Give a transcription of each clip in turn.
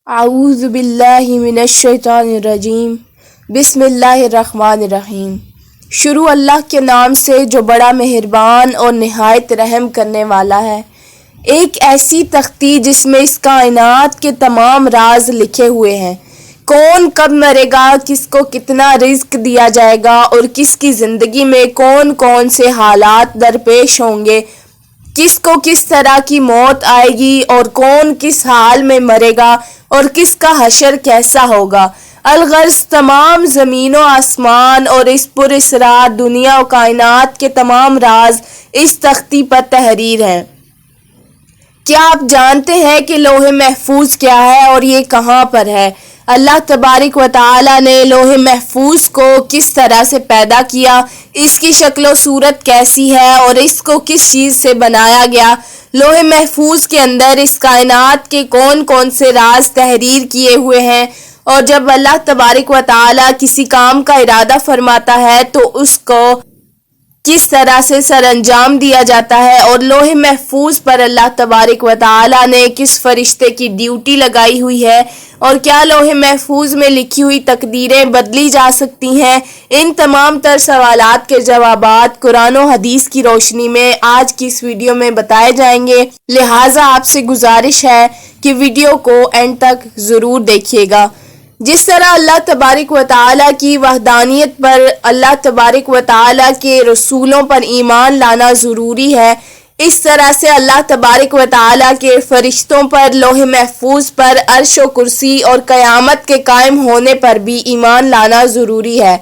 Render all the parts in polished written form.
اعوذ باللہ من الشیطان الرجیم بسم اللہ الرحمن الرحیم۔ شروع اللہ کے نام سے جو بڑا مہربان اور نہایت رحم کرنے والا ہے۔ ایک ایسی تختی جس میں اس کائنات کے تمام راز لکھے ہوئے ہیں۔ کون کب مرے گا، کس کو کتنا رزق دیا جائے گا اور کس کی زندگی میں کون کون سے حالات درپیش ہوں گے، کس کو کس طرح کی موت آئے گی اور کون کس حال میں مرے گا اور کس کا حشر کیسا ہوگا۔ الغرض تمام زمین و آسمان اور اس پر اسرار دنیا و کائنات کے تمام راز اس تختی پر تحریر ہیں۔ کیا آپ جانتے ہیں کہ لوح محفوظ کیا ہے اور یہ کہاں پر ہے؟ اللہ تبارک و تعالی نے لوح محفوظ کو کس طرح سے پیدا کیا، اس کی شکل و صورت کیسی ہے اور اس کو کس چیز سے بنایا گیا۔ لوح محفوظ کے اندر اس کائنات کے کون کون سے راز تحریر کیے ہوئے ہیں، اور جب اللہ تبارک و تعالی کسی کام کا ارادہ فرماتا ہے تو اس کو کس طرح سے سر انجام دیا جاتا ہے، اور لوح محفوظ پر اللہ تبارک و تعالی نے کس فرشتے کی ڈیوٹی لگائی ہوئی ہے، اور کیا لوح محفوظ میں لکھی ہوئی تقدیریں بدلی جا سکتی ہیں۔ ان تمام تر سوالات کے جوابات قرآن و حدیث کی روشنی میں آج کی اس ویڈیو میں بتائے جائیں گے، لہٰذا آپ سے گزارش ہے کہ ویڈیو کو اینڈ تک ضرور دیکھیے گا۔ جس طرح اللہ تبارک و تعالیٰ کی وحدانیت پر اللہ تبارک و تعالیٰ کے رسولوں پر ایمان لانا ضروری ہے، اس طرح سے اللہ تبارک و تعالیٰ کے فرشتوں پر، لوح محفوظ پر، عرش و کرسی اور قیامت کے قائم ہونے پر بھی ایمان لانا ضروری ہے۔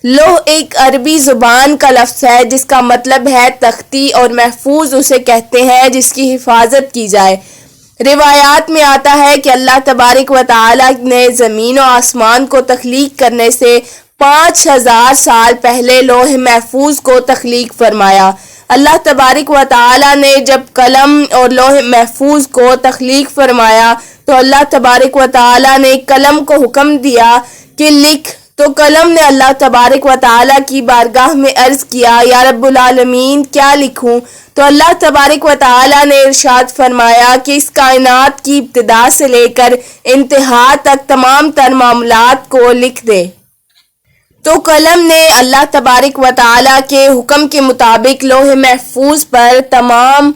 لوح ایک عربی زبان کا لفظ ہے جس کا مطلب ہے تختی، اور محفوظ اسے کہتے ہیں جس کی حفاظت کی جائے۔ روایات میں آتا ہے کہ اللہ تبارک و تعالی نے زمین و آسمان کو تخلیق کرنے سے 5000 سال پہلے لوح محفوظ کو تخلیق فرمایا۔ اللہ تبارک و تعالی نے جب قلم اور لوح محفوظ کو تخلیق فرمایا تو اللہ تبارک و تعالی نے قلم کو حکم دیا کہ لکھ، تو قلم نے اللہ تبارک و تعالی کی بارگاہ میں عرض کیا، یا رب العالمین کیا لکھوں؟ تو اللہ تبارک و تعالی نے ارشاد فرمایا کہ اس کائنات کی ابتدا سے لے کر انتہا تک تمام تر معاملات کو لکھ دے۔ تو قلم نے اللہ تبارک و تعالی کے حکم کے مطابق لوح محفوظ پر تمام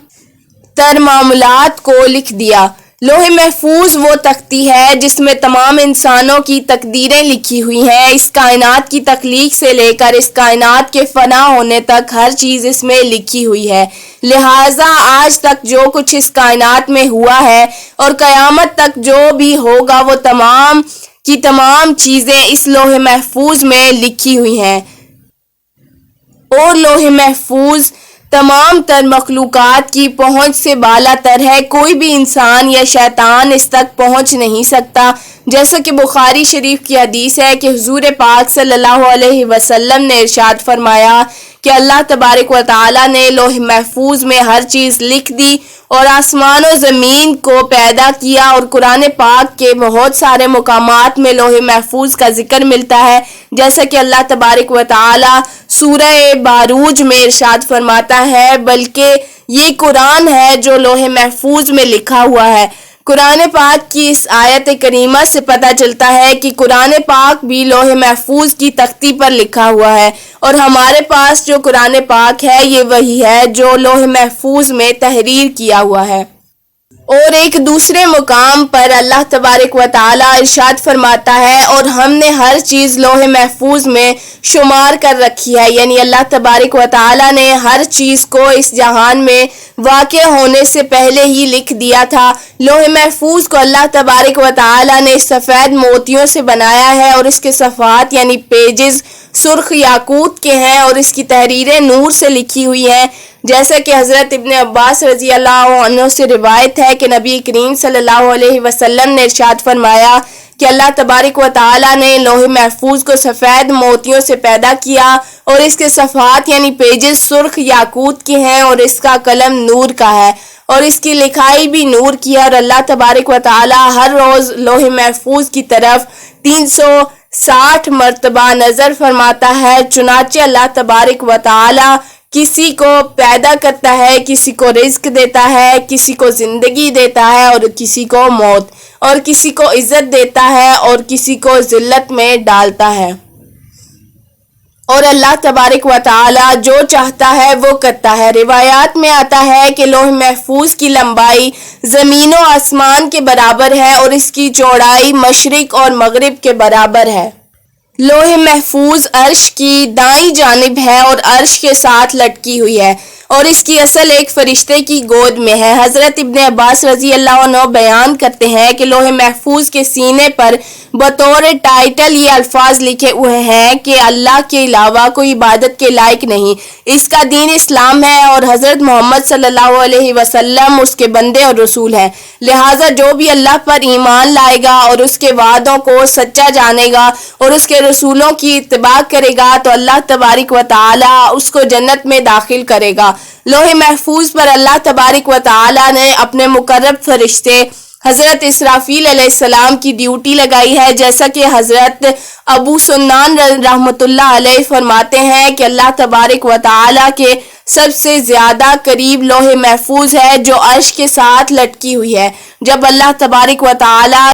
تر معاملات کو لکھ دیا۔ لوح محفوظ وہ تختی ہے جس میں تمام انسانوں کی تقدیریں لکھی ہوئی ہیں۔ اس کائنات کی تخلیق سے لے کر اس کائنات کے فنا ہونے تک ہر چیز اس میں لکھی ہوئی ہے، لہٰذا آج تک جو کچھ اس کائنات میں ہوا ہے اور قیامت تک جو بھی ہوگا وہ تمام کی تمام چیزیں اس لوح محفوظ میں لکھی ہوئی ہیں، اور لوح محفوظ تمام تر مخلوقات کی پہنچ سے بالا تر ہے۔ کوئی بھی انسان یا شیطان اس تک پہنچ نہیں سکتا، جیسا کہ بخاری شریف کی حدیث ہے کہ حضور پاک صلی اللہ علیہ وسلم نے ارشاد فرمایا کہ اللہ تبارک و تعالی نے لوح محفوظ میں ہر چیز لکھ دی اور آسمان و زمین کو پیدا کیا، اور قرآن پاک کے بہت سارے مقامات میں لوح محفوظ کا ذکر ملتا ہے، جیسا کہ اللہ تبارک و تعالی سورہ باروج میں ارشاد فرماتا ہے، بلکہ یہ قرآن ہے جو لوح محفوظ میں لکھا ہوا ہے۔ قرآن پاک کی اس آیت کریمہ سے پتہ چلتا ہے کہ قرآن پاک بھی لوح محفوظ کی تختی پر لکھا ہوا ہے، اور ہمارے پاس جو قرآن پاک ہے یہ وہی ہے جو لوح محفوظ میں تحریر کیا ہوا ہے۔ اور ایک دوسرے مقام پر اللہ تبارک و تعالی ارشاد فرماتا ہے، اور ہم نے ہر چیز لوح محفوظ میں شمار کر رکھی ہے، یعنی اللہ تبارک و تعالی نے ہر چیز کو اس جہان میں واقع ہونے سے پہلے ہی لکھ دیا تھا۔ لوح محفوظ کو اللہ تبارک و تعالی نے سفید موتیوں سے بنایا ہے، اور اس کے صفحات یعنی پیجز سرخ یاقوت کے ہیں، اور اس کی تحریریں نور سے لکھی ہوئی ہیں، جیسا کہ حضرت ابن عباس رضی اللہ عنہ سے روایت ہے کہ نبی کریم صلی اللہ علیہ وسلم نے ارشاد فرمایا کہ اللہ تبارک و تعالی نے لوح محفوظ کو سفید موتیوں سے پیدا کیا، اور اس کے صفحات یعنی پیجز سرخ یاقوت کے ہیں، اور اس کا قلم نور کا ہے، اور اس کی لکھائی بھی نور کی ہے، اور اللہ تبارک و تعالی ہر روز لوح محفوظ کی طرف 360 مرتبہ نظر فرماتا ہے۔ چنانچہ اللہ تبارک و تعالی کسی کو پیدا کرتا ہے، کسی کو رزق دیتا ہے، کسی کو زندگی دیتا ہے اور کسی کو موت، اور کسی کو عزت دیتا ہے اور کسی کو ذلت میں ڈالتا ہے۔ اور اللہ تبارک و تعالی جو چاہتا ہے وہ کرتا ہے۔ روایات میں آتا ہے کہ لوح محفوظ کی لمبائی زمین و آسمان کے برابر ہے اور اس کی چوڑائی مشرق اور مغرب کے برابر ہے۔ لوح محفوظ عرش کی دائیں جانب ہے اور عرش کے ساتھ لٹکی ہوئی ہے، اور اس کی اصل ایک فرشتے کی گود میں ہے۔ حضرت ابن عباس رضی اللہ عنہ بیان کرتے ہیں کہ لوح محفوظ کے سینے پر بطور ٹائٹل یہ الفاظ لکھے ہوئے ہیں کہ اللہ کے علاوہ کوئی عبادت کے لائق نہیں، اس کا دین اسلام ہے اور حضرت محمد صلی اللہ علیہ وسلم اس کے بندے اور رسول ہیں، لہٰذا جو بھی اللہ پر ایمان لائے گا اور اس کے وعدوں کو سچا جانے گا اور اس کے رسولوں کی اتباع کرے گا تو اللہ تبارک و تعالی اس کو جنت میں داخل کرے گا۔ لوح محفوظ پر اللہ تبارک و تعالی نے اپنے مقرب فرشتے حضرت اسرافیل علیہ السلام کی ڈیوٹی لگائی ہے، جیسا کہ حضرت ابو سنان رحمۃ اللہ علیہ فرماتے ہیں کہ اللہ تبارک و تعالی کے سب سے زیادہ قریب لوح محفوظ ہے جو عرش کے ساتھ لٹکی ہوئی ہے۔ جب اللہ تبارک و تعالی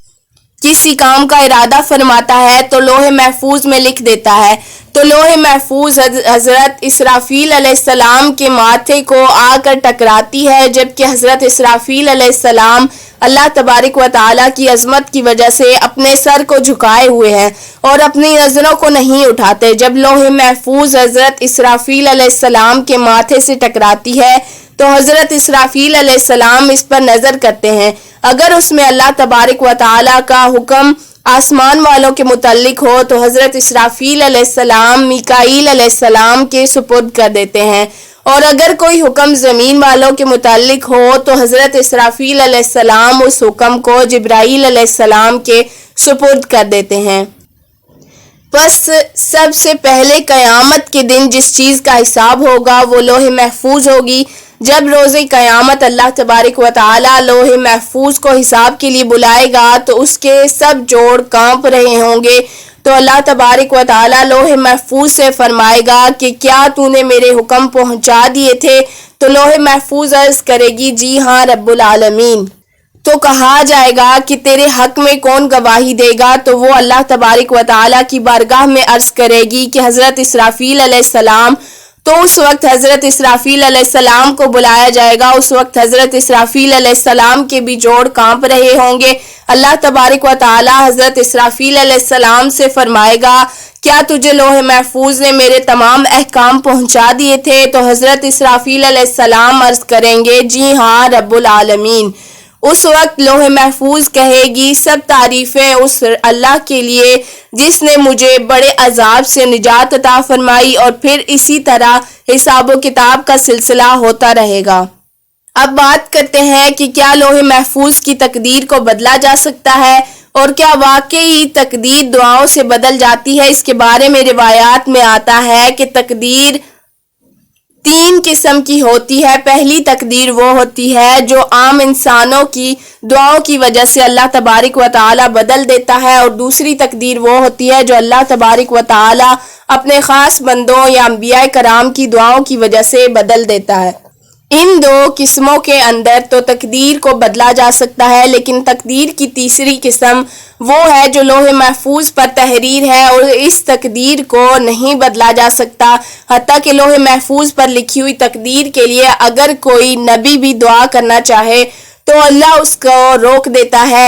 کسی کام کا ارادہ فرماتا ہے تو لوح محفوظ میں لکھ دیتا ہے، تو لوح محفوظ حضرت اسرافیل علیہ السلام کے ماتھے کو آ کر ٹکراتی ہے، جبکہ حضرت اسرافیل علیہ السلام اللہ تبارک و تعالیٰ کی عظمت کی وجہ سے اپنے سر کو جھکائے ہوئے ہیں اور اپنی نظروں کو نہیں اٹھاتے۔ جب لوح محفوظ حضرت اسرافیل علیہ السلام کے ماتھے سے ٹکراتی ہے تو حضرت اسرافیل علیہ السلام اس پر نظر کرتے ہیں، اگر اس میں اللہ تبارک و تعالیٰ کا حکم آسمان والوں کے متعلق ہو تو حضرت اسرافیل علیہ السلام میکائیل علیہ السلام کے سپرد کر دیتے ہیں، اور اگر کوئی حکم زمین والوں کے متعلق ہو تو حضرت اسرافیل علیہ السلام اس حکم کو جبرائیل علیہ السلام کے سپرد کر دیتے ہیں۔ بس سب سے پہلے قیامت کے دن جس چیز کا حساب ہوگا وہ لوح محفوظ ہوگی۔ جب روز قیامت اللہ تبارک و تعالی لوح محفوظ کو حساب کے لیے بلائے گا تو اس کے سب جوڑ کانپ رہے ہوں گے، تو اللہ تبارک و تعالی لوح محفوظ سے فرمائے گا کہ کیا تو نے میرے حکم پہنچا دیے تھے؟ تو لوح محفوظ عرض کرے گی جی ہاں رب العالمین۔ تو کہا جائے گا کہ تیرے حق میں کون گواہی دے گا؟ تو وہ اللہ تبارک و تعالی کی بارگاہ میں عرض کرے گی کہ حضرت اسرافیل علیہ السلام۔ تو اس وقت حضرت اسرافیل علیہ السلام کو بلایا جائے گا، اس وقت حضرت اسرافیل علیہ السلام کے بھی جوڑ کانپ رہے ہوں گے۔ اللہ تبارک و تعالی حضرت اسرافیل علیہ السلام سے فرمائے گا کیا تجھے لوح محفوظ نے میرے تمام احکام پہنچا دیے تھے؟ تو حضرت اسرافیل علیہ السلام عرض کریں گے جی ہاں رب العالمین۔ اس وقت لوح محفوظ کہے گی سب تعریفیں اس اللہ کے لیے جس نے مجھے بڑے عذاب سے نجات عطا فرمائی، اور پھر اسی طرح حساب و کتاب کا سلسلہ ہوتا رہے گا۔ اب بات کرتے ہیں کہ کیا لوح محفوظ کی تقدیر کو بدلا جا سکتا ہے، اور کیا واقعی تقدیر دعاؤں سے بدل جاتی ہے؟ اس کے بارے میں روایات میں آتا ہے کہ تقدیر 3 قسم کی ہوتی ہے۔ پہلی تقدیر وہ ہوتی ہے جو عام انسانوں کی دعاؤں کی وجہ سے اللہ تبارک و تعالی بدل دیتا ہے، اور دوسری تقدیر وہ ہوتی ہے جو اللہ تبارک و تعالی اپنے خاص بندوں یا انبیاء کرام کی دعاؤں کی وجہ سے بدل دیتا ہے۔ ان 2 قسموں کے اندر تو تقدیر کو بدلا جا سکتا ہے، لیکن تقدیر کی تیسری قسم وہ ہے جو لوح محفوظ پر تحریر ہے، اور اس تقدیر کو نہیں بدلا جا سکتا، حتیٰ کہ لوح محفوظ پر لکھی ہوئی تقدیر کے لیے اگر کوئی نبی بھی دعا کرنا چاہے تو اللہ اس کو روک دیتا ہے۔